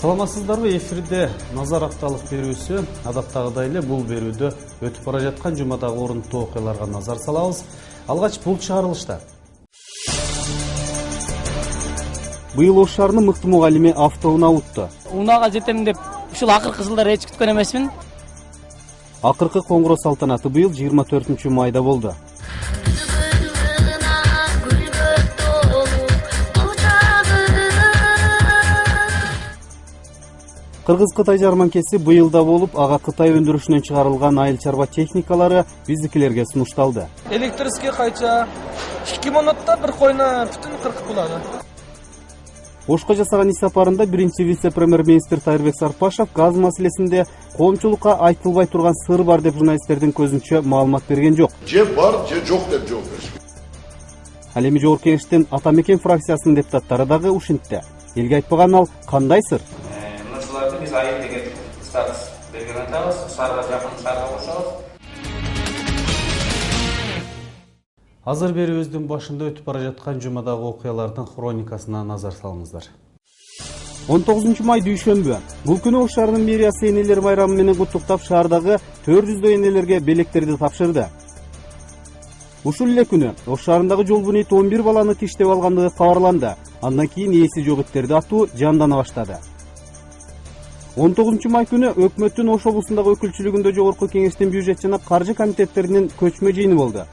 Саламатсыздарбы, эфирде Назар апталык берүүсү. Адаттагыдай эле бул берүүдө өтүп бара жаткан жумадагы орунтуу окуяларга назар салабыз. Алгач бул чыгарылышта. Быйыл Ош шаарынын мыкты мугалими автоунаа утты. Унаага жетем деп ушул акыркы жылдары эч күткөн эмесмин. Акыркы коңгуроо салтанаты быйыл 24 майда болду. Кыргыз-Кытай жарманкеси быйылда болуп, ага Кытай өндүрүшүнөн чыгарылган айыл чарба техникалары биздикилерге сунушталды. Электрический кайча 2 минутта bir койна бүтүн кыркып булады. Ошко жасаган иш сапарында биринчи вице-премьер-министр Тайырбек Сарпашев газ маселесинде коомчулукка айтылбай турган сыр бар деп журналисттердин көзүнчө маалымат берген жок. Же бар, же жок деп жооп беришкен. Ал эми жогорку кеңештин Ата Мекен фракциясынын депутаттары дагы ушинтти. Элге айтпаган ал кандай сыр? Biz ayı деген статус берген атабыз, сарга жакын сарга болсобуз. Азыр берүүбүздүн башында өтүп бара жаткан жумадагы окуялардын хроникасына назар салыңыздар. 19 май дүйшөмбү. Бул күнү Ош шаарынын мэриясы энелер байрамы менен куттуктап шаардагы 400 энелерге белектерди тапшырды. Ушул эле күнү Ош шаарындагы жол бүнөйт 11 баланы тиштеп алгандыгы кабарланды. Андан кийин ээси жок иттерди атуу жандана баштады. 19 май күнү өкмөттүн Ош облусундагы өкүлчүлүгүндө жогорку кеңештин бюджет жана каржы комитеттеринин көчмө жыйыны болду.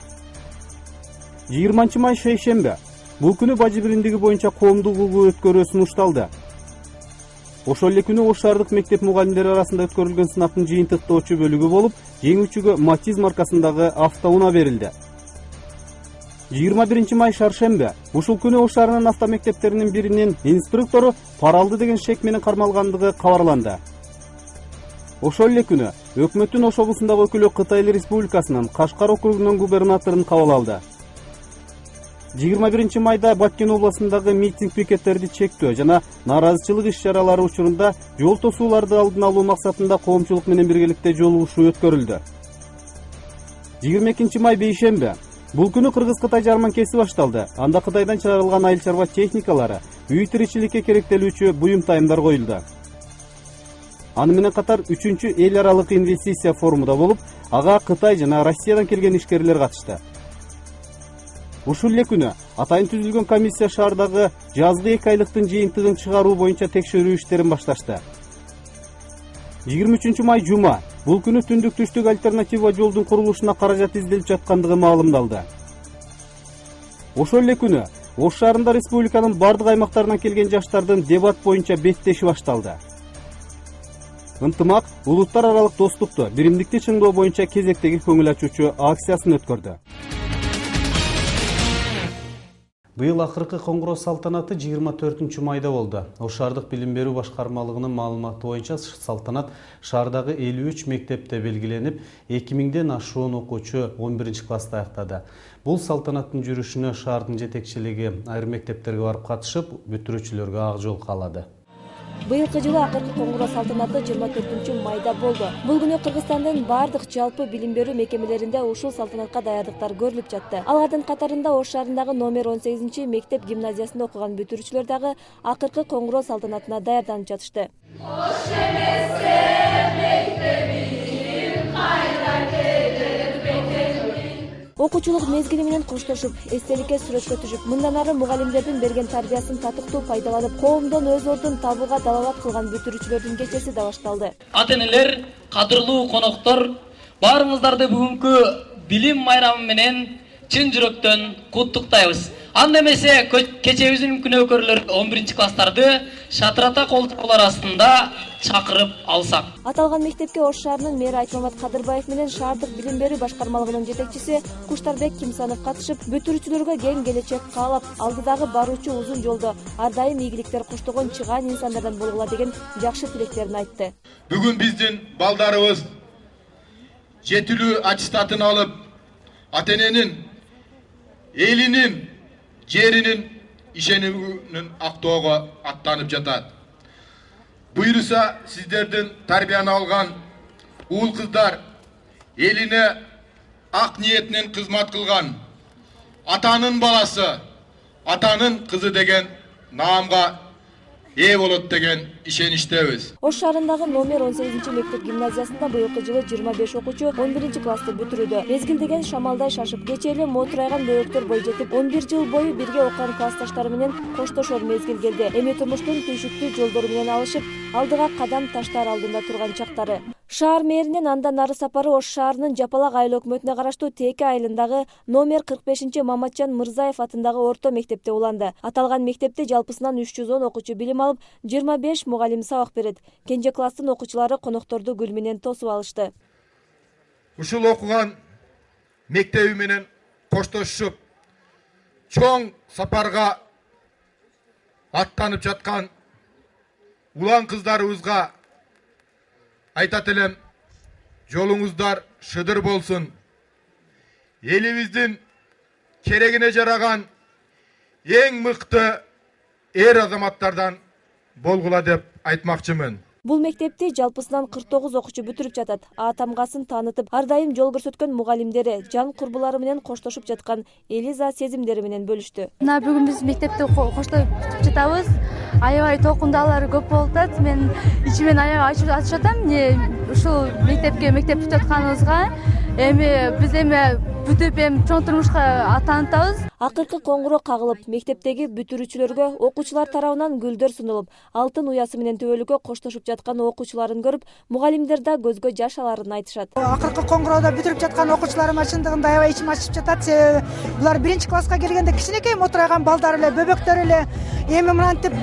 20 май шейшембе. Бул күнү бажы биримдиги боюнча коомдук угуу өткөрүү сунушталды. Ошол эле күнү Ош шаардык мектеп мугалимдери арасында өткөрүлгөн сынактын жыйынтыктоочу бөлүгү болуп, жеңүүчүгө Матиз маркасындагы автоунаа берилди. 21 май шаршембе. Ушул күнү Ош шаарынын автомектептеринин биринин инструктору пара алды деген шек менен кармалгандыгы кабарланды. Ошол эле күнү өкмөттүн Ош облусундагы өкүлү Кытай Республикасынын Кашкар округунун губернаторун кабыл алды. 21 майда Баткен областындагы митинг пикеттерди чектөө жана нааразычылык иш-чаралары учурунда жол тосууларды алдын алуу максатында коомчулук менен биргеликте жолугушуу өткөрүлдү. 22 май бейшембе. Бул күнү Кыргыз-Кытай жарманкеси башталды. Анда Кытайдан чыгарылган айыл чарба техникалары, үй тиричиликке керектелүүчү буюм тайымдар коюлду. Аны менен катар 3-чү эл аралык инвестиция форуму да болуп, ага Кытай жана Россиядан келген ишкерлер катышты. Ушул эле күнү атайын түзүлгөн комиссия шаардагы жазгы 2 айлыктын жыйынтыгын чыгаруу боюнча текшерүү иштерин башташты. 23 май жума. Бул күнү түндүк түштүк альтернатива жолдун курулушуна каражат изделип жаткандыгы маалымдалды. Ошол эле күнү Ош шаарында республиканын бардык аймактарынан келген жаштардын дебат боюнча беттеши башталды. Ынтымак улуттар аралык достукту, биримдикти чыңдоо боюнча кезектеги көңүл ачуучу акциясын өткөрдү. Быйыл акыркы коңгуроо салтанаты 24 майда болду. Ош шаардык билим берүү башкармалыгынын маалыматы боюнча салтанат шаардагы 53 мектепте белгиленип, 2000ден ашуун окуучу 11-класста аяктады. Бул салтанаттын жүрүшүнө шаардын жетекчилиги айрым мектептерге барып катышып, бүтүрүүчүлөргө ак жол каалады. Быйылкы жылы акыркы коңгуроо салтанаты 24 майда болду. Бул күнү Кыргызстандын бардык жалпы билим берүү мекемелеринде ушул салтанатка даярдыктар көрүлүп жатты. Алардын катарында Ош шаарындагы номер 18 мектеп гимназиясында окуган бүтүрүүчүлөр дагы акыркы коңгуроо салтанатына даярданып жатышты. Ош эмесе мектебим кайда келет бекемим. Окуучулук мезгили менен коштошуп, эстеликке сүрөткө түшүп, мындан ары мугалимдердин берген тарбиясын татыктуу пайдаланып, коомдон өз ордун табууга далалат кылган бүтүрүүчүлөрдүн кечеси да башталды. Ата-энелер, кадырлуу коноктор, баарыңыздарды бүгүнкү билим майрамы менен чын жүрөктөн куттуктайбыз. Анда эмесе кечебиздин күнөөкөрлөр 11-класстарды шатырата колтуклар астында чакырып алсак. Аталган мектепке Ош шаарынын мэри Айтмамат Кадырбаев менен шаардык билим берүү башкармалыгынын жетекчиси Куштарбек Кимсанов катышып, бүтүрүүчүлөргө кең келечек каалап, алдыдагы баруучу узун жолдо ар дайым ийгиликтер коштогон чыгаан инсандардан болгула деген жакшы тилектерин айтты. Бүгүн биздин балдарыбыз жетилүү аттестатын алып, ата-эненин, элинин, жеринин ишенүүнүн актоого аттанып жатат. Буйруса сиздердин тарбияны алган уул кыздар, элине ак ниетинен кызмат кылган, атанын баласы, атанын кызы деген наамга ээ болот деген ишеничтебиз. Ош шаарындагы номер 18 мектеп гимназиясында быйылкы жылы 25 окуучу 11 классты бүтүрүүдө. Мезгил деген шамалдай шашып, кечээ эле мотурайган бөбөктөр бой жетип, 11 жыл бою бирге окуган классташтары менен коштошор мезгил келди. Эми турмуштун түйшүктүү жолдору менен алышып, алдыга кадам таштар алдында турган чактары. Шаар мэринин андан нары сапары Ош шаарынын Жапалак айыл өкмөтүнө караштуу Теке айылындагы номер 45 Маматжан Мырзаев атындагы орто мектепте уланды. Аталган мектепте жалпысынан 310 окуучу билим алып, 25 мугалим сабак берет. Кенже класстын окуучулары конокторду гүл менен тосуп алышты. Ушул окуган мектеби менен коштошуп, чоң сапарга аттанып жаткан улан кыздарыбызга айтат элем, жолуңуздар шыдыр болсун. Элибиздин керегине жараган эң мыкты эр азаматтардан болгула деп айтмакчымын. Бул мектепти жалпысынан 49 окуучу бүтүрүп жатат. А тамгасын таанытып, ар дайым жол көрсөткөн мугалимдери, жан курбулары менен коштошуп жаткан Элиза сезимдери менен бөлүштү. Мына бүгүн биз мектепти коштоп бүтүп жатабыз. Аябай толкундалар көп болуп атат. Мен ичимен аябай ачып жатам. Ушул мектеп бүтүп жатканыбызга биз бүтүп чоң турмушка аттанабыз. Акыркы коңгуроо кагылып, мектептеги бүтүрүүчүлөргө окуучулар тарабынан гүлдөр сунулуп, алтын уясы менен төбөлүккө коштошуп жаткан окуучуларын көрүп, мугалимдер да көзгө жаш аларын айтышат. Акыркы коңгуроодо бүтүрүп жаткан окуучуларыма чындыгында аябай ичим ачып жатат. Себеби булар 1-класска келгенде кичинекей мотурайган балдар эле, бөбөктөр эле. Эми мынантип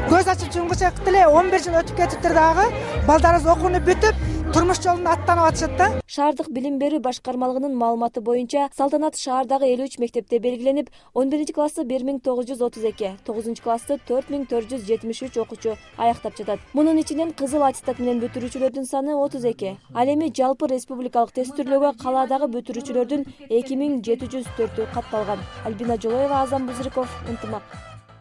көз ачып жумгучак эле 11 жыл өтүп кетиптир дагы. Балдарыбыз окууну бүтүп, турмуш жолуна аттанып атышат да. Шаардык билим берүү башкармалыгынын маалыматы боюнча, салтанат шаардагы 53 мектепте белгиленип, 11 классты 1932, 9 классты 4473 окуучу аяктап жатат. Мунун ичинен кызыл аттестат менен бүтүрүүчүлөрдүн саны 32. Ал эми жалпы республикалык тестүрлөөгө калаадагы бүтүрүүчүлөрдүн 2704-ü катталган. Альбина Жолоева, Азам Бузриков, Ынтымак.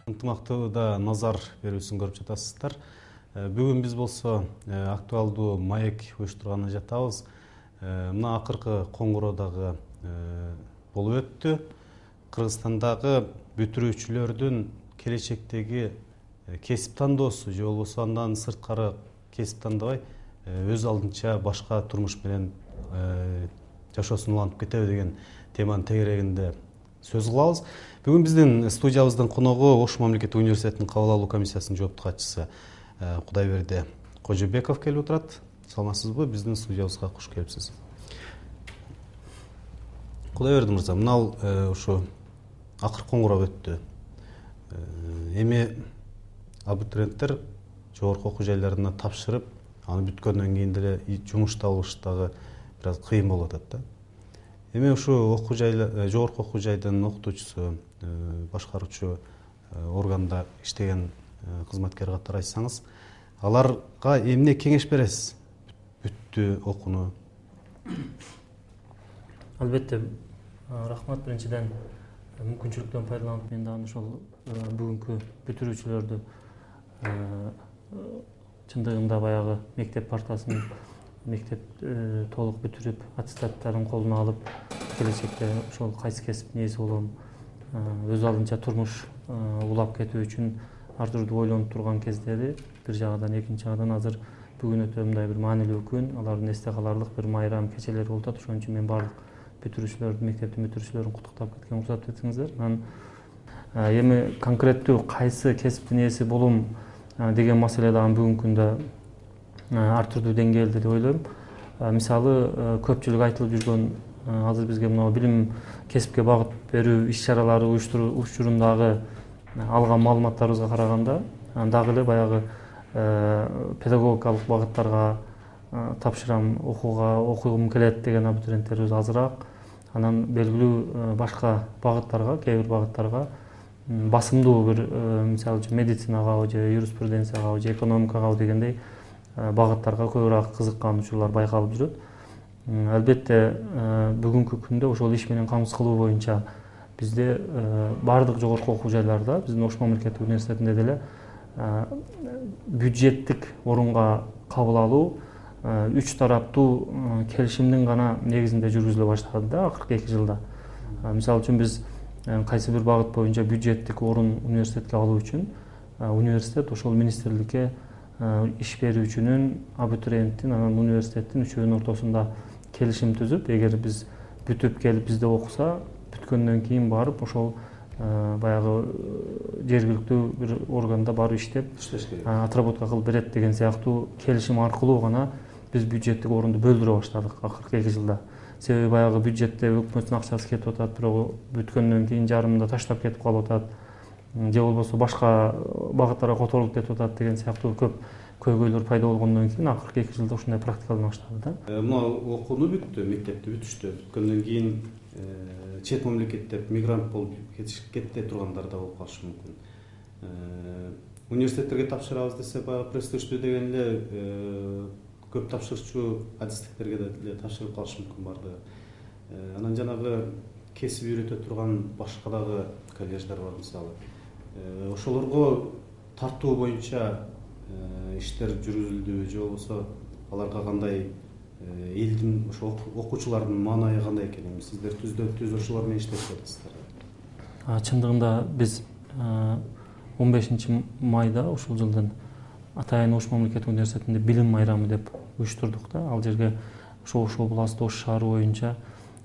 Ынтымактыда назар берүүсүн көрүп жатасыздар. Бүгүн биз болсо актуалдуу маек уюштурганы жатабыз. Мына акыркы коңгуроодагы болуп өттү. Кыргызстандагы бүтүрүүчүлөрдүн келечектеги кесип тандоосу же болбосо андан сырткары кесип тандабай өз алдынча башка турмуш менен жашоосун улантып кетеби деген теманын тегерегинде сөз кылабыз. Бүгүн биздин студиябыздын коногу Ош мамлекеттик университетинин кабыл алуу комиссиясынын жооптуу катчысы Кудайберди Кожобеков келип отурат. Саламатсызбы? Биздин студиябызга куш келипсиз. Кудайберди мырза, мына ушу акыркы коңгуроо өттү. Эми абитуриенттер жогорку окуу жайларына тапшырып, аны бүткөндөн кийин деле жумуш табыш дагы бир аз кыйын болуп атат да. Эми ушу жогорку окуу жайдын окутуучусу, башкаруучу органда иштеген кызматкер катары айтсаңыз, аларга эмне кеңеш бересиз? Бүттү окууну. Албетте, рахмат. Биринчиден мүмкүнчүлүктөн пайдаланып, мен дагы ошол бүгүнкү бүтүрүүчүлөрдү чындыгында баягы мектеп партасын, мектеп толук бүтүрүп, аттестаттарын колуна алып, келечекте ошол кайсы кесиптин ээси болом, өз алдынча турмуш улап кетүү үчүн ар түрдүү ойлонуп турган кездери бир жагынан, экинчи жагынан азыр бүгүн өтө мындай бир маанилүү күн, алардын эсте каларлык бир майрам кечелери болуп атат. Ошон үчүн мен баардык бүтүрүүчүлөрдү, мектептин бүтүрүүчүлөрүн куттуктап кеткен уруксат этиңиздер. Эми конкреттүү кайсы кесиптин ээси болом деген маселе дагы бүгүнкү күндө ар түрдүү деңгээлде деп ойлойм. Мисалы, көпчүлүк айтылып жүргөн азыр бизге мына билим кесипке багыт берүү иш-чаралары учурундагы алган маалыматтарыбызга караганда, дагы эле баягы педагогикалык багыттарга тапшырам, окугум келет деген абитуриенттерибиз азыраак. Анан белгилүү башка багыттарга, кээ бир багыттарга басымдуу бир, мисалы үчүн медицинага же юриспруденцияга же экономикага дегендей багыттарга көбүрөөк кызыккан учурлар байкалып жүрөт. Албетте, бүгүнкү күндө ошол иш менен камсыз кылуу боюнча бизде баардык жогорку окуу жайларда, биздин Ош мамлекеттик университетинде деле бюджеттик орунга кабыл алуу 3 тараптуу келишимдин гана негизинде жүргүзүлө баштады да акыркы 2 жылда. Мисалы үчүн биз кайсы бир багыт боюнча бюджеттик орун университетке алуу үчүн университет ошол министрликке иш берүүчүнүн, абитуриенттин, анан университеттин үчөөнүн ортосунда келишим түзүп, эгер биз бүтүп келип бизде окуса, бүткөндөн кийин барып ошол баягы жергиликтүү бир органда барып иштеп отработка кылып берет деген сыяктуу келишим аркылуу гана биз бюджеттик орунду бөлдүрө баштадык акыркы 2 жылда. Себеби баягы бюджетте өкмөттүн акчасы кетип атат, бирок бүткөндөн кийин жарымында таштап кетип калып атат, же болбосо башка багыттарга которулуп кетип атат деген сыяктуу көп көйгөйлөр пайда болгондон кийин акыркы 2 жылда ушундай практикалана баштады да. Мына окууну бүттү, мектепти бүтүштү. Бүткөндөн кийин чет мамлекеттеп мигрант болуп кетте тургандар да болуп калышы мүмкүн. Университеттерге тапшырабыз десе, баягы пресстештүү деген эле көп тапшырчу адистиктерге деле тапшырып калышы мүмкүн бардыгы. Анан жанагы кесип үйрөтө турган башка дагы коллеждар бар мисалы. Ошолорго тартуу боюнча иштер жүргүзүлдүбү же болбосо аларга кандай элдин ошо окуучулардын маанайы кандай экенин сиздер түз ошолор менен иштешип атасыздар? Чындыгында биз 15 майда ушул жылдын Атайын Ош мамлекеттик университетинде билим майрамы деп уюштурдук да. Ал жерге Ош областы, Ош шаары боюнча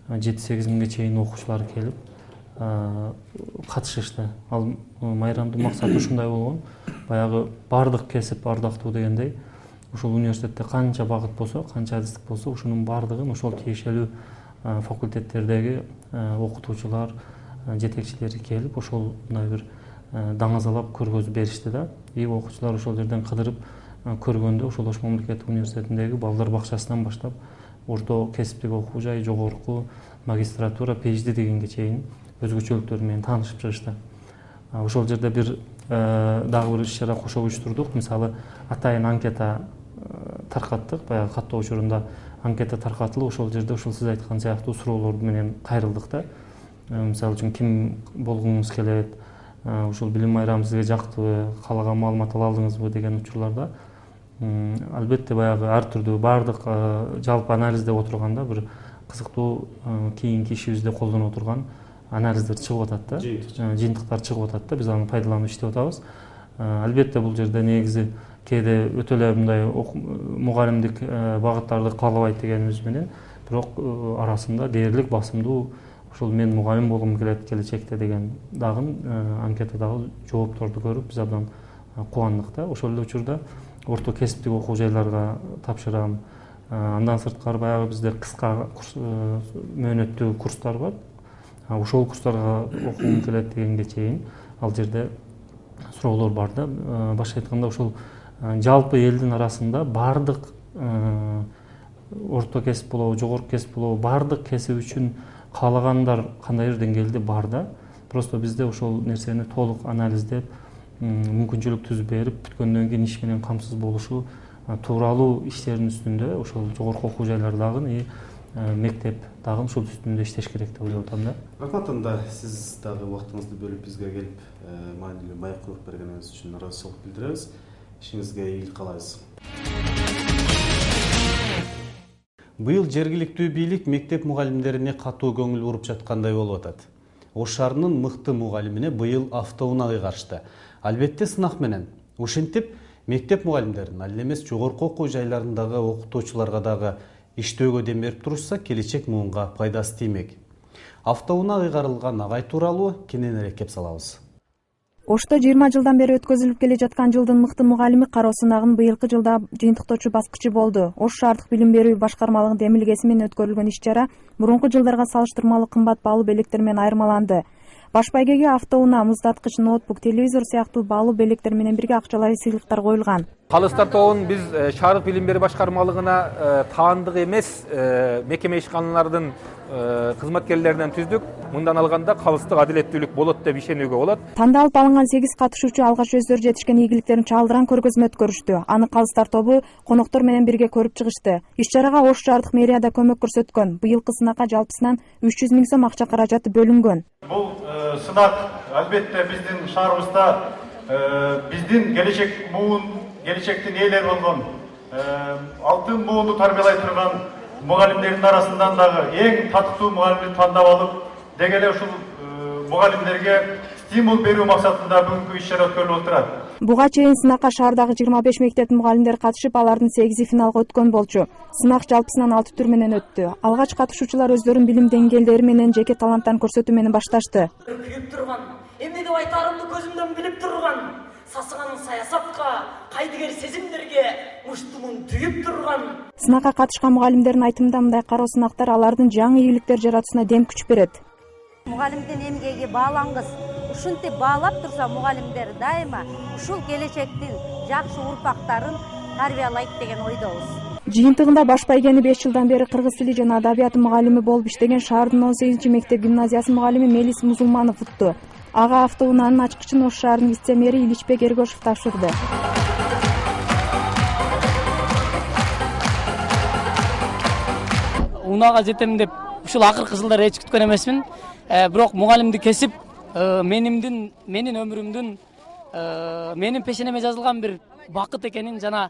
7-8 миңге чейин окуучулар келип катышышты. Ал майрамдын максаты ушундай болгон. Баягы бардык кесип ардактуу дегендей, ушул университетте канча багыт болсо, канча адистик болсо, ушунун бардыгын ошол тиешелүү факультеттердеги окутуучулар, жетекчилери келип, ошол мындай бир даңазалап көргөзүп беришти да. И окуучулар ошол жерден кыдырып көргөндө ошол Ош мамлекеттик университетиндеги балдар бакчасынан баштап орто кесиптик окуу жай, жогорку магистратура, PhD дегенге чейин өзгөчөлүктөр менен таанышып чыгышты. Ошол жерде бир дагы бир иш-чара кошо уюштурдук. Мисалы, атайын анкета таркаттык, баягы каттоо учурунда анкета таркатылып, ошол жерде ушул сиз айткан сыяктуу суроолор менен кайрылдык да. Мисалы үчүн ким болгуңуз келет, ушул билим майрамы сизге жактыбы, каалаган маалымат ала алдыңызбы деген учурларда албетте баягы ар түрдүү бардык жалпы анализдеп отурганда бир кызыктуу кийинки ишибизде колдоно турган анализдер чыгып атат да, жыйынтыктар чыгып атат да, биз аны пайдаланып иштеп атабыз. Албетте бул жерде негизи кээде өтө эле мындай мугалимдик багыттарды каалабайт дегенибиз менен, бирок арасында дээрлик басымдуу ошол мен мугалим болгум келет келечекте деген дагы анкетадагы жоопторду көрүп биз абдан кубандык да. Ошол эле учурда орто кесиптик окуу жайларга тапшырам. Андан сырткары баягы бизде кыска мөөнөттүү курстар бар. Ошол курстарга окугум келет дегенге чейин ал жерде суроолор бар да. Башка айтканда ошол жалпы элдин арасында бардык орто кесип болобу, жогорку кесип болобу, бардык кесип үчүн каалагандар кандайдыр деңгээлде бар да. Просто бизде ошол нерсени толук анализдеп, мүмкүнчүлүк түзүп берип, бүткөндөн кийин иш менен камсыз болушу тууралуу иштердин үстүндө ошол жогорку окуу жайлардагы мектеп дагы ушул үстүндө иштеш керек деп ойлоп атам да. Рахмат, анда сиз дагы убактыңызды бөлүп бизге келип маанилүү маек куруп бергениңиз үчүн ыраазычылык билдиребиз. Ишиңизге ийгилик каалайбыз. Быйыл жергиликтүү бийлик мектеп мугалимдерине катуу көңүл буруп жаткандай болуп атат. Ош шаарынын мыкты мугалимине быйыл автоунаа ыйгарышты. Албетте сынак менен. Ошентип, мектеп мугалимдерин, ал эмес жогорку окуу жайларындагы окутуучуларга дагы иштөөгө дем берип турушса, келечек муунга пайдасы тиймек. Автоунаа ыйгарылган агай тууралуу кененирээк кеп салабыз. Ошто 20 жылдан бери өткөзүлүп келе жаткан жылдын мыкты мугалими кароо сынагын быйылкы жылда жыйынтыктоочу баскычы болду. Ош шаардык билим берүү башкармалыгынын демилгеси менен өткөрүлгөн иш-чара мурунку жылдарга салыштырмалуу кымбат баалуу белектер менен айырмаланды. Баш байгеге автоунаа, муздаткыч, ноутбук, телевизор сыяктуу баалуу белектер менен бирге акчалай сыйлыктар коюлган. Калыстар тобун биз шаардык билим берүү башкармалыгына таандык эмес мекеме ишканалардын кызматкерлеринен түздүк. Мындан алганда калыстык адилеттүүлүк болот деп ишенүүгө болот. Тандалып алынган 8 катышуучу алгач өздөрү жетишкен ийгиликтерин чагылдырган көргөзмө өткөрүштү. Аны Калыстар тобу коноктор менен бирге көрүп чыгышты. Иш-чарага Ош шаардык мэрия да көмөк көрсөткөн. Быйылкы сынакка жалпысынан 300 миң сом акча каражаты бөлүнгөн. Бул сынак албетте биздин шаарыбызда биздин келечек муун, келечектин ээлери болгон алтын муунду тарбиялай турган мугалимдердин арасынан дагы эң татыктуу мугалимди тандап алып, деги эле ушул мугалимдерге стимул берүү максатында бүгүнкү иш-чара өткөрүлүп отурат. Буга чейин сынакка шаардагы 25 мектептин мугалимдери катышып, алардын 8 финалга өткөн болчу. Сынак жалпысынан 6 түр менен өттү. Алгач катышуучулар өздөрүнүн билим деңгээлдери менен жеке таланттарын көрсөтүү менен башташты. Күйүп турган, эмне деп айтаарымды көзүмдөн билип турган, сасыган саясатка, кайдыгер сезимдерге муштумун түйүп турган. Сынакка катышкан мугалимдердин айтымында мындай кароо сынактар алардын жаңы ийгиликтер жаратуусуна дем күч берет. Мугалимдин эмгеги баалаңгыз. Ушинтип баалап турса мугалимдер дайыма ушул келечектин жакшы урпактарын тарбиялайт деген ойдобуз. Жыйынтыгында баш байгени 5 жылдан бери кыргыз тили жана адабияты мугалими болуп иштеген шаардын 18-мектеп гимназиясынын мугалими Мелис Музулманов утту. Ага автоунаанын ачкычын Ош шаарынын вице-мэри Иличбек Эргөшев тапшырды. Унаага жетем деп ушул акыркы жылдары эч күткөн эмесмин. Бирок мугалимди кесип, менин өмүрүмдүн, менин пешенеме жазылган бир бакыт экенин жана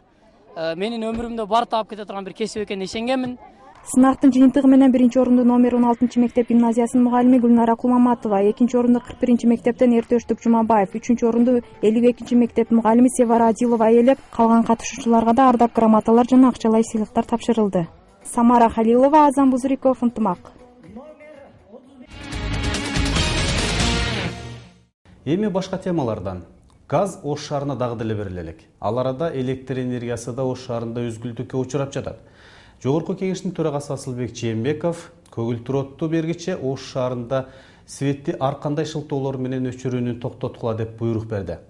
менин өмүрүмдө бар таап кете турган бир кесип экенине ишенгенмин. Сынактын жыйынтыгы менен 1-орунду номер 16-мектеп гимназиясынын мугалими Гүлнара Кулмаматова, 2-орунду 41-мектептен Эртөштүк Жумабаев, 3-орунду 52-мектеп мугалими Севара Адилова ээлеп, калган катышуучуларга да ардак грамоталар жана акчалай сыйлыктар тапшырылды. Самара Халилова, Азам Бузуриков, Ынтымак. Эми башка темалардан. Газ Ош шаарына дагы деле берилелек. Ал арада электр энергиясы да Ош шаарында үзгүлтүккө учурап жатат. Жогорку кеңештин төрагасы Асылбек Жээнбеков көгүлтүр отту бергиче Ош шаарында светти ар кандай шылтоолор менен өчүрүүнү токтоткула деп буйрук берди.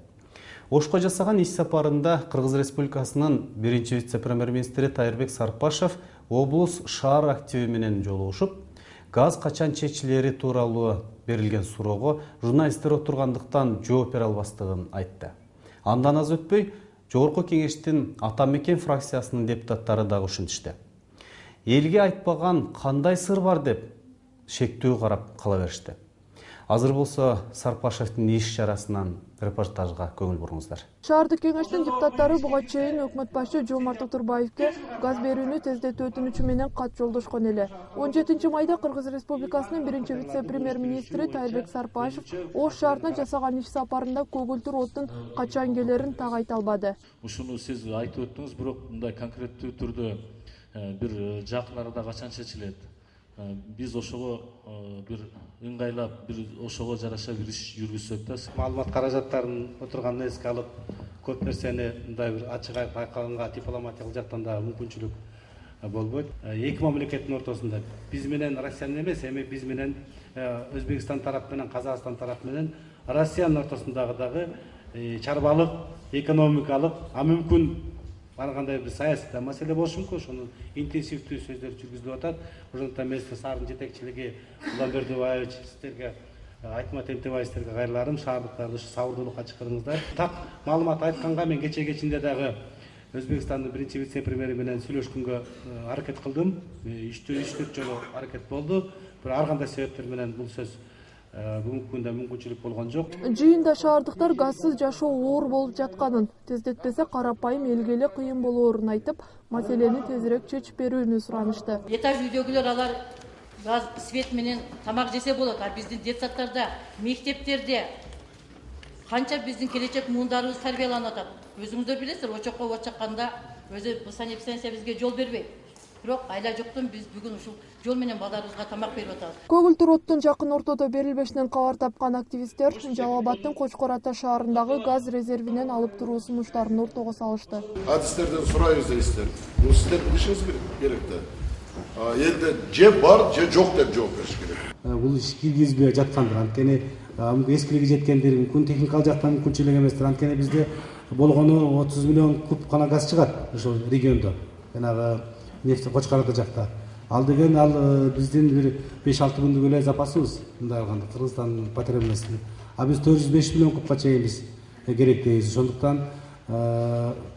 Ошко жасаган иш сапарында Кыргыз Республикасынын 1-вице-премьер-министри Тайырбек Сарпашев облус шаар активи менен жолугушуп, газ качан чечилери тууралуу берилген суроого журналисттер отургандыктан жооп бере албастыгын айтты. Андан аз өтпөй Жогорку кеңештин Ата Мекен фракциясынын депутаттары дагы ушинтишти. Элге айтпаган кандай сыр бар деп шектүү карап кала беришти. Азыр болсо Сарпашевдин иш чарасынан репортажга көңүл буруңуздар. Шаардык кеңештин депутаттары буга чейин өкмөт башы Жомарт Отурбаевке газ берүүнү тездетүү өтүнүчү менен кат жолдошкон эле. 17-майда Кыргыз Республикасынын 1-вице-премьер-министри Тайырбек Сарпашев Ош шаарына жасаган иш сапарында көгүлтүр оттун качан келерин так айта албады. Ушуну сиз айтып өттүңүз, бирок мындай конкреттүү түрдө бир жакын арада качан чечилет? Биз ошого бир ыңгайлап, бир ошого жараша бир иш жүргүзсөк да. Маалымат каражаттарын отургандан эске алып, көп нерсени мындай бир ачык байкаганга дипломатиялык жактан да мүмкүнчүлүк болбойт. Эки мамлекеттин ортосунда биз менен Россиянын эмес, эми биз менен Өзбекстан тарап менен Казакстан тарап менен Россиянын ортосундагы дагы чарбалык, экономикалык, а мүмкүн ар кандай бир саясий маселе болушу мүмкүн. Ошону интенсивдүү сөздөр жүргүзүлүп атат. Ошондуктан мен шаардын жетекчилиги Улан Бердибаевич сиздерге, Айтмат Эмтебаевдерге кайрыларым, шаардыктарды сабырдуулукка чакырыңыздар. Так маалымат айтканга мен кечинде дагы Өзбекстандын 1-вице-премьери менен сүйлөшкөнгө аракет кылдым. 3-4 жолу аракет болду. Бирок ар кандай себептер менен бул сөз бүгүнкү күндө мүмкүнчүлүк болгон жок. Жыйында шаардыктар газсыз жашоо оор болуп жатканын, тездетпесе карапайым элге эле кыйын болоорун айтып, маселени тезирээк чечип берүүнү суранышты. Этаж үйдөгүлөр алар газ, свет менен тамак жесе болот. А биздин детсадтарда, мектептерде канча биздин келечек муундарыбыз тарбияланып атат. Өзүңүздөр билесиздер, очокко чакканда өзү санэпидстанция бизге жол бербейт. Бирок айла жоктон биз бүгүн ушул жол менен балдарыбызга тамак берип атабыз. Көгүлтүр оттун жакын ортодо берилбешинен кабар тапкан активисттер Жалал Абадтын Кочкор Ата шаарындагы газ резервинен алып туруу сунуштарын ортого салышты. Адистерден сурайбыз дейсиздер. Бул сиздер билишиңиз керек да. Элде же бар, же жок деп жооп бериш керек. Бул иш киргизбей жаткандыр. Анткени эскилиги жеткендер мүмкүн техникалык жактан мүмкүнчүлүк эместир. Анткени бизде болгону 30 миллион куб гана газ чыгат ошол региондо. Жанагы нефть Кочкор Ата жакта. Ал деген биздин бир 5-6 күндүк эле запасыбыз. Мындай алганда Кыргызстандын потребностун. А биз 405 миллион кубка чейин биз керек дейбиз. Ошондуктан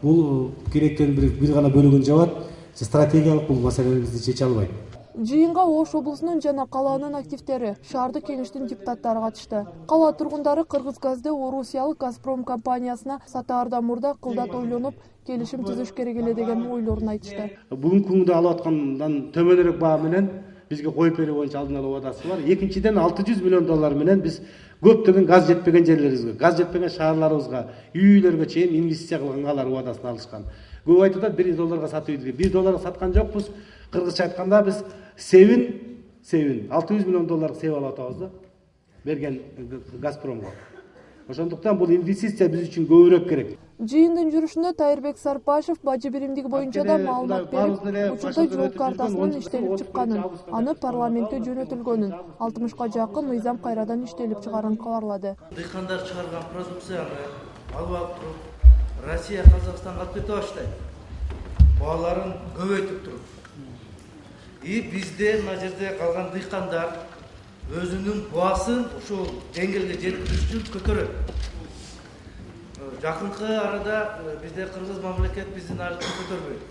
бул керектен бир гана бөлүгүн жабат. Стратегиялык бул маселени бизди чече албайт. Жыйынга Ош облусунун жана калаанын активдери, шаардык кеңештин депутаттары катышты. Кала тургундары Кыргыз газды Орусиялык Газпром компаниясына сатаардан мурда кылдат ойлонуп, келишим түзүш керек эле деген ойлорун айтышты. Бүгүнкү күндө алып аткандан төмөнүрөөк баа менен бизге коюп берүү боюнча алдын ала убадасы бар. Экинчиден $600 миллион менен биз көптөгөн газ жетпеген жерлерибизге, газ жетпеген шаарларыбызга, үйлөргө чейин инвестиция кылгангалар убадасын алышкан. Көп айтып атат $1 сатып үйдүгө. $1 саткан жокпуз. Кыргызча айтканда биз $600 миллион сеп алып атабыз да. Берген Газпромго. Ошондуктан бул инвестиция биз үчүн көбүрөөк керек. Жыйындын жүрүшүндө Тайырбек Сарпашев бажы биримдиги боюнча да маалымат берип, учурда жол картасынын иштелип чыкканын, аны парламентке жөнөтүлгөнүн, 60га жакын мыйзам кайрадан иштелип чыгарын кабарлады. Дыйкандар чыгарган продукцияны алып туруп, Россия Казакстанга алып кете баштайт. Бааларын көбөйтүп туруп. Бизде мына жерде калган дыйкандар өзүнүн баасын ушул деңгээлге жеткириш үчүн көтөрөт. Жакынкы арада бизде кыргыз мамлекет биздин арызды көтөрбөйт.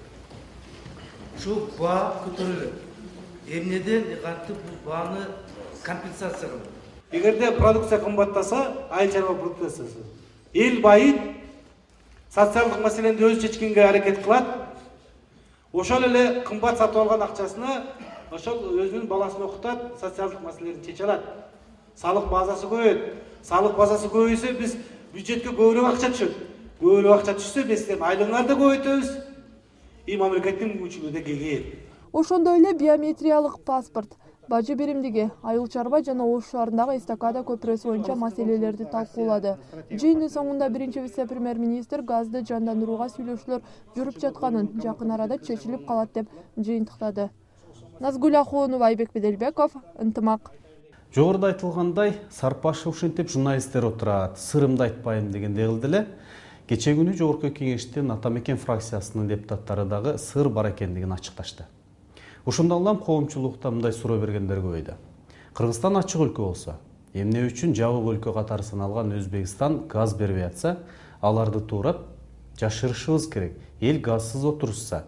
Ушул баа көтөрүлөт. Эмнеден кантип бул бааны компенсация кылат? Эгерде продукция кымбаттаса, айыл чарба продукциясы. Эл байыт, социалдык маселени өзү чечкенге аракет кылат. Ошол эле кымбат сатып алган акчасына ошол өзүнүн баласын окутат, социалдык маселелерин чече алат. Салык базасы көбөйөт. Салык базасы көбөйсө биз бюджетке көбүрөөк акча түшөт. Көбүрөөк акча түшсө биз айлыгыңарды көбөйтөбүз. Мамлекеттин мүмкүнчүлүгү да кеңейет. Ошондой эле биометриялык паспорт, бажы биримдиги, айыл чарба жана Ош шаарындагы эстакада көпүрөсү боюнча маселелерди талкуулады. Жыйындын соңунда биринчи вице-премьер-министр газды жандандырууга сүйлөшүүлөр жүрүп жатканын, жакын арада чечилип калат деп жыйынтыктады. Назгүл Ахунова, Айбек Беделбеков, Ынтымак. Жогоруда айтылгандай, Сарпашев ушинтип журналисттер отурат, сырымды айтпайм дегенде кылды эле. Кече күнү жогорку кеңештин Атамекен фракциясынын депутаттары дагы сыр бар экендигин ачыкташты. Ушундан улам коомчулукта мындай суроо бергендер көбөйдү. Кыргызстан ачык өлкө болсо, эмне үчүн жабык өлкө катары саналган Өзбекстан газ бербей атса, аларды туурап жашырышыбыз керек. Эл газсыз отурушса,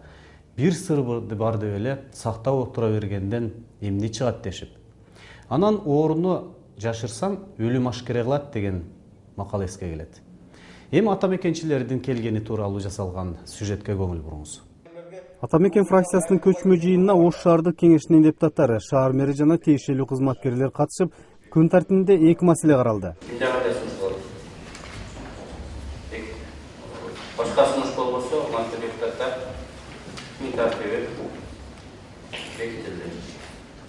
бир сырды бар деп эле сактап отура бергенден эмне чыгат дешип. Анан орunu жашырсаң өлүм ашкере кылат деген макал эске келет. Эми атамекенчилердин келгени тууралуу жасалган сюжетке көңүл буруңуз. Атамекен фракциясынын көчмө жыйынына Ош шаардык кеңешинин депутаттары, шаар мэри жана тиешелүү кызматкерлер катышып, күн тартибинде эки маселе каралды. Башка сунуш болбосо, урматтуу депутаттар, күн тартиби бекитилди.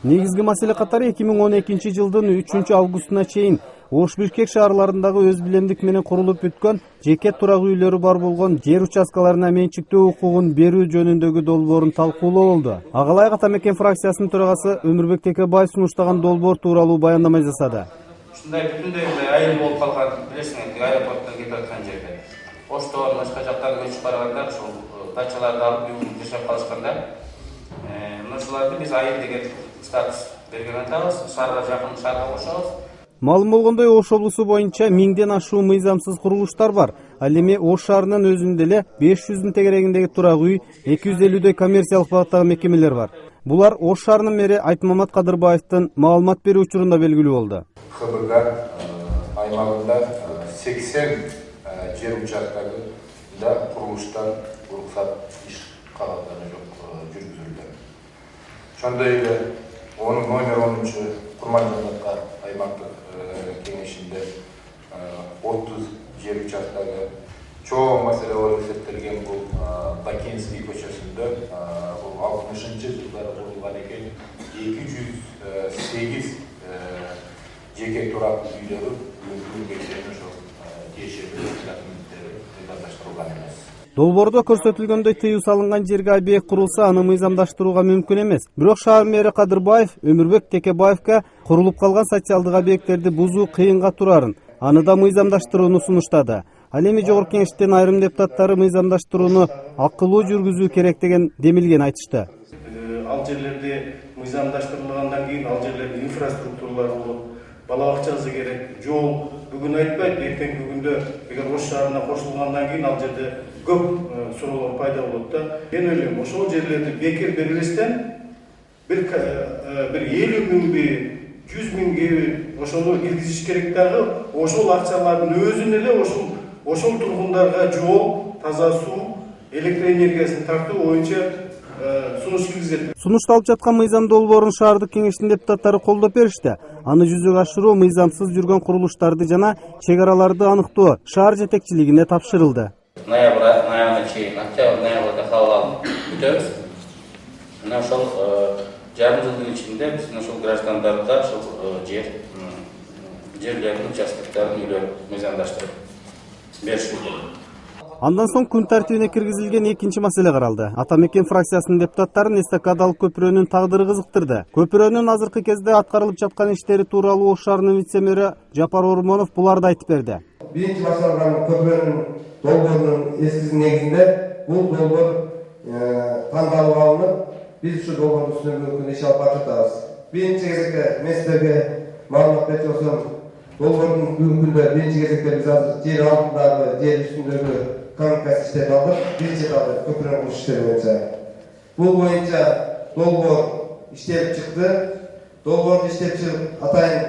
Негизги маселе катары 2012 жылдын 3 августуна чейин Ош Бишкек шаарларындагы өз билемдик менен курулуп бүткөн жеке турак үйлөрү бар болгон жер участкаларына менчиктөө укугун берүү жөнүндөгү долбоорун талкуулоо болду. Агалай Атамекен фракциясынын төрагасы Өмүрбек Текебаев сунуштаган долбоор тууралуу баяндама жасады. Ушундай бүтүндөй айыл болуп калган, билесиңер, аэропорттон кетип аткан жерде. Оштон башка жактарга көчүп баргандар, ушул дачаларды алып үйүн жашап калышканда, мынушуларды биз айыл деген статус берген атабыз, шаарга жакын шаарга кошобуз. Малым болгондой Ош облусу боюнча 1000ден ашуу мыйзамсыз курулуштар бар. Ал эми Ош шаарынын өзүндө эле 500дүн тегерегиндеги турак үй, 250дөй коммерциялык багыттагы мекемелер бар. Булар Ош шаарынын мэри Айтмамат Кадырбаевдин маалымат берүү учурунда белгилүү болду. ХБГ аймагында 80 жер участкаларында курулуштар уруксат иш каалаттары жүргүзүлдү. Ошондой эле onun номер 10 Курман-Жанатка аймактык кеңешинде 30 жер участкалары чоң маселе болуп эсептелген бул Бакинский көчөсүндө 60-жылдары курулган экен 208 жеке турак үйлөрү бүгүнкү күндө ошол тиешелүү документтери мыйзамдаштырылган эмес. Долбоордо көрсөтүлгөндөй тыюу салынган жерге объект курулса, аны мыйзамдаштырууга мүмкүн эмес. Бирок шаар мэри Кадырбаев Өмүрбек Текебаевга курулуп калган социалдык объекттерди бузуу кыйынга турарын, аны да мыйзамдаштырууну сунуштады. Ал эми жогорку кеңештин айрым депутаттары мыйзамдаштырууну акылуу жүргүзүү керек деген демилген айтышты. Ал жерлерде мыйзамдаштырылгандан кийин ал жерлерде инфраструктуралар болот, бала бакчасы керек, жол бүгүн айтпайт, эртеңки күндө эгер Ош шаарына кошулгандан кийин ал жерде көп суроолор пайда болот да. Мен ойлойм, ошол жерлерди бекер бербестен бир 50 миңби, 100 миңги ошону киргизиш керек дагы, ошол акчалардын өзүн эле ошол тургундарга жол, таза суу, электр энергиясын тартуу боюнча сунуш киргизет. Сунушталып жаткан мыйзам долбоорун шаардык кеңештин депутаттары колдоп беришти. Аны жүзөгө ашыруу, мыйзамсыз жүргөн курулуштарды жана чек араларды аныктоо шаар жетекчилигине тапшырылды. Ноябрь аягына чейин, октябрь, ноябрда кабыл алып бүтөбүз. Мына ошол жарым жылдын ичинде биз ошол граждандарга ошол жерлердин участоктарын үйлөрүн мыйзамдаштырып беришибиз. Андан соң күн тартибине киргизилген экинчи маселе каралды. Атамекен фракциясынын депутаттарын эстакадалык көпүрөнүн тагдыры кызыктырды. Көпүрөнүн азыркы кезде аткарылып жаткан иштери тууралуу Ош шаарынын вице-мери Жапар Ормонов буларды айтып берди. Биринчи башталган көпүрөнүн долбоорунун эскизин негизинде бул долбоор тандалып алынып, биз ушу долбоордун үстүнө бүгүнкү күндө иш алып жатабыз. Биринчи кезекте мен силерге маалымат берчү болсом, долбоордун бүгүнкү күндө биринчи кезекте биз азыр жер алдындагы, жер үстүндөгү коммуникация иштери алдык, биринчи этапта көпүрөнүн курулуш иштери боюнча. Бул боюнча долбоор иштелип чыкты. Долбоорду иштеп чыгып атайын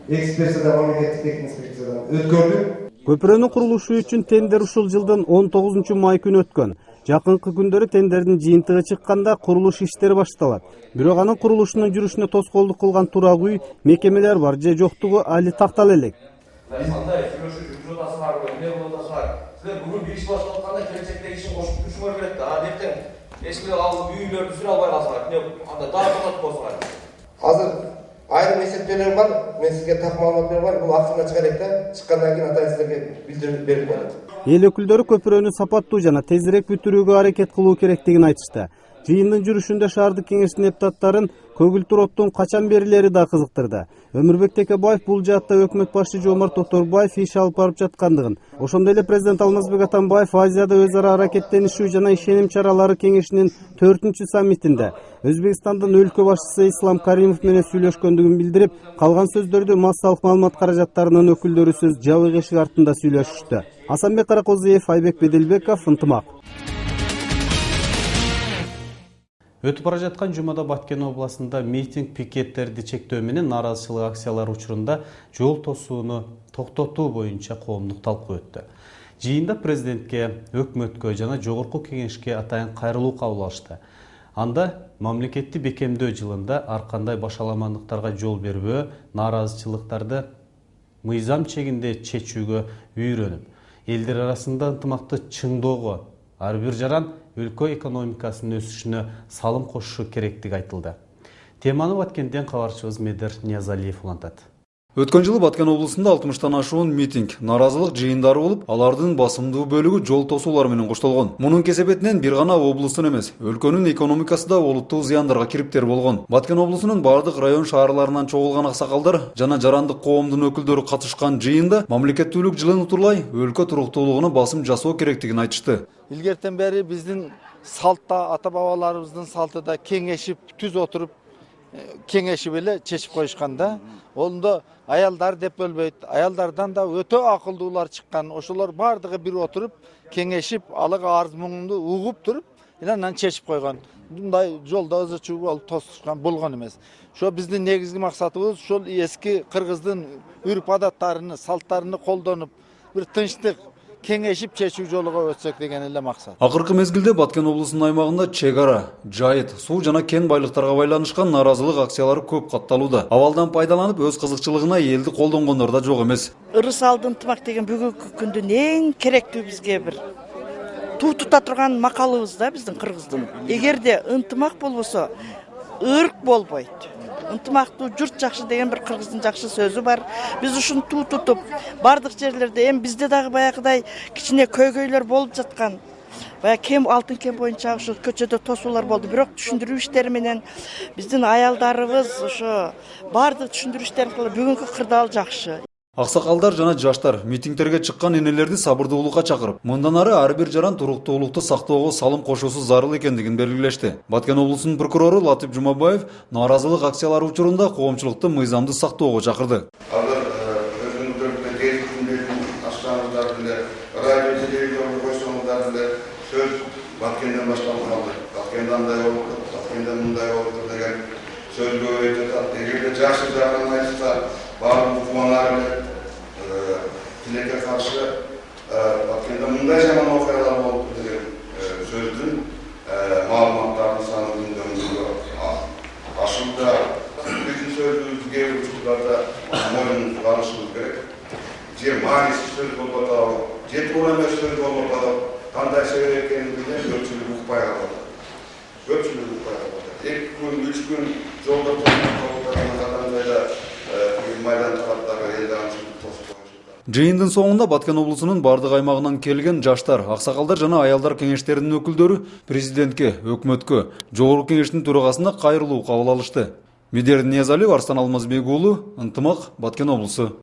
экспертиза мамлекеттик техник инспекциядан өткөрдүк. Көпүрөнүн курулушу үчүн тендер ушул жылдын 19 май күнү өткөн. Жакынкы күндөрү тендердин жыйынтыгы чыкканда курулуш иштери башталат. Бирок анын курулушунун жүрүшүнө тоскоолдук кылган турак үй, мекемелер бар же жоктугу али тактала элек. Силер бүгүн бир иш баштап атканда келечектеги ишин кошуп жүрүшүңөр керек да. Ертең эскилер алып үйлөрдү сүрө албай калсаңар, анда дагы токтотуп койсоңар. Азыр айрым эсептөөлөр бар. Мен сизге так маалымат берип коеюн. Бул акырына чыга элек да. Чыккандан кийин атайын силерге билдирип берип коелу. Эл өкүлдөрү көпүрөнү сапаттуу жана тезирээк бүтүрүүгө аракет кылуу керектигин айтышты. Жыйындын жүрүшүндө шаардык кеңештин депутаттарын көгүлтүр оттун качан берилери да кызыктырды. Өмүрбек Текебаев бул жаатта өкмөт башчы Жомарт Тоторбаев иш алып барып жаткандыгын, ошондой эле президент Алмазбек Атамбаев Азияда өз ара аракеттенишүү жана ишеним чаралары кеңешинин 4-чү саммитинде Өзбекстандын өлкө башчысы Ислам Каримов менен сүйлөшкөндүгүн билдирип, калган сөздөрдү массалык маалымат каражаттарынын өкүлдөрүсүз жабык эшик артында сүйлөшүштү. Асанбек Каракозуев, Айбек Беделбеков, Ынтымак. Өтүп бара жаткан жумада Баткен областында митинг пикеттерди чектөө менен нааразычылык акциялары учурунда жол тосууну токтотуу боюнча коомдук талкуу өттү. Жыйында президентке, өкмөткө жана жогорку кеңешке атайын кайрылуу кабыл алышты. Анда мамлекетти бекемдөө жылында ар кандай башаламандыктарга жол бербөө, нааразычылыктарды мыйзам чегинде чечүүгө үйрөнүп, элдер арасында ынтымакты чыңдоого, ар бир жаран өлкө экономикасынын өсүшүнө салым кошушу керектиги айтылды. Теманы Баткенден кабарчыбыз Медер Ниязалиев улантат. Өткөн жылы Баткен облусунда 60-тан ашуун митинг, нааразылык жыйындары болуп, алардын басымдуу бөлүгү жол тосуулар менен коштолгон. Мунун кесепетинен бир гана облустун эмес, өлкөнүн экономикасы да олуттуу зыяндарга кириптер болгон. Баткен облусунун бардык район шаарларынан чогулган аксакалдар жана жарандык коомдун өкүлдөрү катышкан жыйында мамлекеттүүлүк жылын утурлай өлкө туруктуулугуна басым жасоо керектигин айтышты. Илгертен бери биздин салтта, ата бабаларыбыздын салтыда кеңешип, түз отуруп кеңешип эле чечип коюшканда, онда аялдар деп бөлбөйт, аялдардан да өтө акылдуулар чыккан. Ошолор бардыгы бир отуруп, кеңешип, алыгы арыз муңунду угуп туруп, анан чечип койгон. Мындай жолдо ызычуу болуп тосушкан болгон эмес. Ошо биздин негизги максатыбыз ошол эски кыргыздын үрп адаттарын, салттарын колдонуп, бир тынчтык кеңешип чечүү жолуга өтсөк деген эле максат. Акыркы мезгилде Баткен облусунун аймагында чек ара, жайыт, суу жана кен байлыктарга байланышкан нааразылык акциялары көп катталууда. Абалдан пайдаланып өз кызыкчылыгына элди колдонгондор да жок эмес. Ырыс алды ынтымак деген бүгүнкү күндүн эң керектүү бизге бир туу тута турган макалыбыз да биздин кыргыздын. Эгерде ынтымак болбосо, ырк болбойт. Ынтымактуу журт жакшы деген бир кыргыздын жакшы сөзү бар. Биз ушуну туу тутуп, бардык жерлерде эми бизде дагы баягыдай кичине көйгөйлөр болуп жаткан. Кем алтын кен боюнча ушу көчөдө тосуулар болду. Бирок түшүндүрүү иштери менен биздин аялдарыбыз ошо бардык түшүндүрүү иштерин кылып бүгүнкү кырдаал жакшы. Аксакалдар жана жаштар митингтерге чыккан энелерди сабырдуулукка чакырып, мындан ары ар бир жаран туруктуулукту сактоого салым кошуусу зарыл экендигин белгилешти. Баткен облусунун прокурору Латип Жумабаев нааразылык акциялары учурунда коомчулукту мыйзамды сактоого чакырды. Азыр өзүңүздөрдү телефондордун ачканыңыздар деле, радио телевизорду койсоңуздар деле сөз Баткенден башталып калды. Баткенде андай болду, Баткенде мындай болду деген сөзгө өтөт. Эгерде жакшы жагын айтса, барлық кубанар эле тилекке каршы Баткенде мындай жаман окуялар болупту деген сөздүн маалыматтарын maanisiz söz bolup atабы, же туура эмес сөз болуп атабы, кандай себеп экенин билген көпчүлүк укпай калат. Көпчүлүк укпай калат. 2 күн, 3 күн жолдо токтогон адамдарда майдан тараптагы элди анча тосуп. Жыйындын соңунда Баткен облусунун бардык аймагынан келген жаштар, аксакалдар жана аялдар кеңештеринин өкүлдөрү президентке, өкмөткө, жогорку кеңештин төрагасына кайрылуу кабыл алышты. Медер Ниязалиев, Арстан Алмазбек уулу, Ынтымак, Баткен облусу.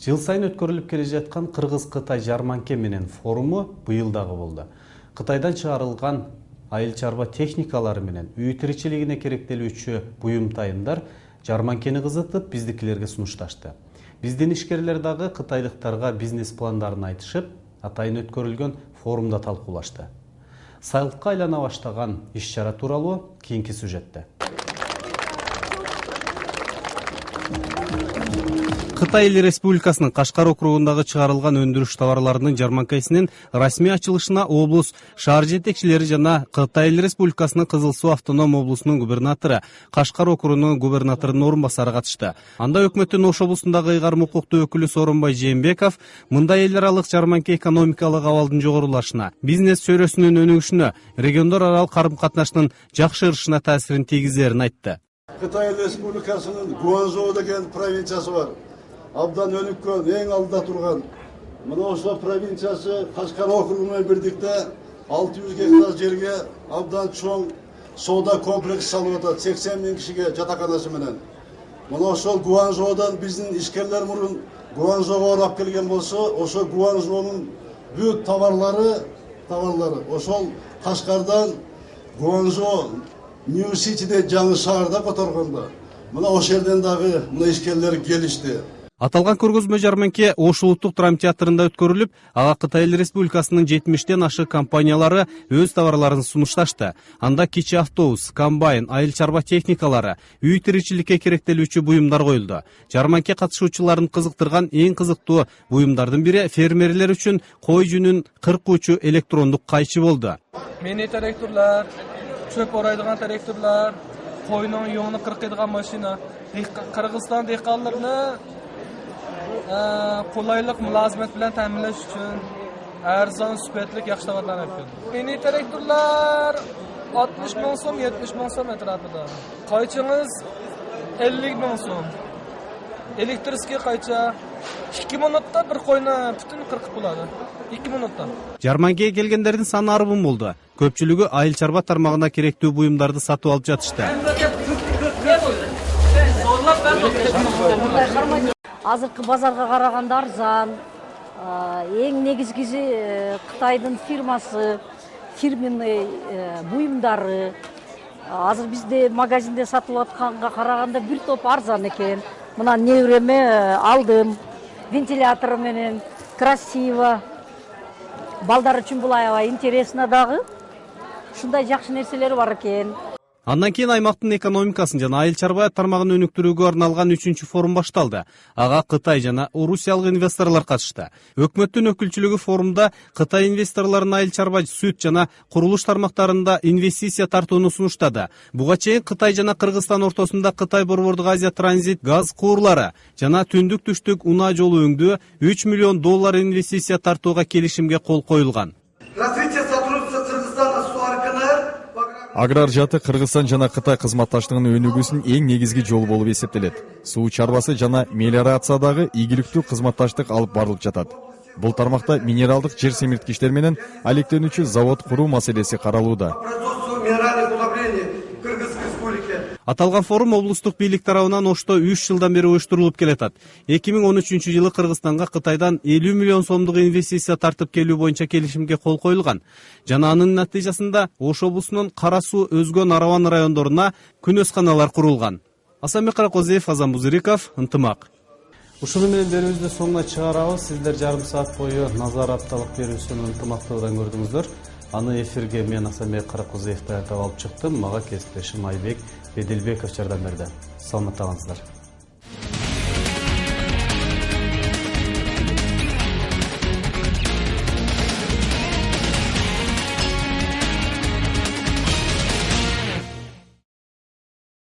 Жыл сайын өткөрүлүп келе жаткан Кыргыз-Кытай жарманке менен форуму быйыл дагы болду. Кытайдан чыгарылган айыл чарба техникалары менен үй тиричилигине керектелүүчү буюмтайымдар жарманкени кызыктып, биздикилерге сунушташты. Биздин ишкерлер дагы кытайлыктарга бизнес пландарын айтышып, атайын өткөрүлгөн форумда талкуулашты. Сайлыкка айлана баштаган иш-чара тууралуу кийинки сюжетте. Кытай Эл Республикасынын Кашкар округундагы чыгарылган өндүрүш товарларынын жарманкасынын расмий ачылышына облус шаар жетекчилери жана Кытай Эл Республикасынын Кызыл Суу автоном облусунун губернатору, Кашкар округунун губернаторунун орун басары катышты. Анда өкмөттүн Ош облусундагы ыйгарым укуктуу өкүлү Сооронбай Жээнбеков мындай эл аралык жарманке экономикалык абалдын жогорулашына, бизнес чөйрөсүнүн өнүгүшүнө, региондор аралык карым-катнаштын жакшырышына таасирин тийгизерин айтты. Кытай Эл Республикасынын Гуанчжоу деген провинциясы бар. Абдан өнүккөн, эң алдыда турган. Мына ошол провинциясы Кашкар округу менен бирдикте 600 гектар жерге абдан чоң соода комплекс салып атат, 80 000 кишиге жатаканасы менен. Мына ошол Гуанчжоудан биздин ишкерлер мурун Гуанчжоуга барып келген болсо, ошол Гуанчжоунун бүт товарлары ошол Кашкардан Гуанчжоу Нью-Ситиде жаңы шаарда которгондо. Мына ошол жерден дагы мына ишкерлер келишти. Аталган көргөзмө жарманке Ош улуттук драма театрында өткөрүлүп, ага Кытай Эл Республикасынын 70тен ашык компаниялары өз товарларын сунушташты. Анда кичи автобус, комбайн, айыл чарба техникалары, үй тиричиликке керектелүүчү буюмдар коюлду. Жарманке катышуучуларын кызыктырган эң кызыктуу буюмдардын бири фермерлер үчүн кой жүнүн кыркуучу электрондук кайчы болду. Мини тракторлар, çöp орайдыган тракторлар, койнун юңуну кыркыйдыган машина. Кыргызстан дehqonlarini qulaylik mulozimat bilan ta'minlash uchun arzon sifatli yaxshi tovarlarni olib keldi. Mini traktorlar 60 ming so'm, 70 ming so'm atrofida. Qaychingiz 50 ming so'm. Elektriskiy qaycha 2 minutda bir qo'yni бүтүн qirqib bo'ladi. 2 minutda. Жарманкеге келгендердин саны арбын болду. Көпчүлүгү айыл чарба тармагына керектүү буюмдарды сатып алып жатышты. Азыркы базарга караганда арзан. Эң негизгиси Кытайдын фирменный буюмдары. Азыр бизде магазинде сатылып атканга караганда бир топ арзан экен. Мына невреме алдым. Вентилятор менен красиво. Балдар үчүн бул аябай интересно дагы. Ушундай жакшы нерселер бар экен. Андан кийин аймактын экономикасын жана айыл чарба тармагын өнүктүрүүгө арналган 3-чү форум башталды. Ага Кытай жана Орусиялык инвесторлор катышты. Өкмөттүн өкүлчүлүгү форумда Кытай инвесторлорунун айыл чарба, сүт жана курулуш тармактарында инвестиция тартууну сунуштады. Буга чейин Кытай жана Кыргызстан ортосунда Кытай Борбордук Азия транзит газ куурлары жана түндүк-түштүк унаа жолу өңдөө $3 миллион инвестиция тартууга келишимге кол коюлган. Аграр жаты Кыргызстан жана Кытай кызматташтыгынын өнүгүүсүнүн эң негизги жолу болуп эсептелет. Суу чарбасы жана мелиорациядагы ийгиликтүү кызматташтык алып барылып жатат. Бул тармакта минералдык жер семирткичтер менен алектенүүчү завод куруу маселеси каралууда. Аталган форум облустук бийлик тарабынан Ошто 3 жылдан бери уюштурулуп келатат. 2013-жылы Кыргызстанга Кытайдан 50 миллион сомдук инвестиция тартып келүү боюнча келишимге кол коюлган. Жана анын натыйжасында Ош облусунун Кара Суу, Өзгөн, Араван райондоруна күнөсканалар курулган. Асанбек Каракозиев, Азан Бузириков, Ынтымак. Ушуну менен берүүбүздү соңуна чыгарабыз. Сиздер жарым саат бою Назар апталык берүүсүнүн ынтымактуулугунан көрдүңүздөр. Аны эфирге мен Асанбек Каракозиев даярдап алып чыктым. Мага кесиптешим Айбек Беделбеков жардам берди. Саламатта калыңыздар.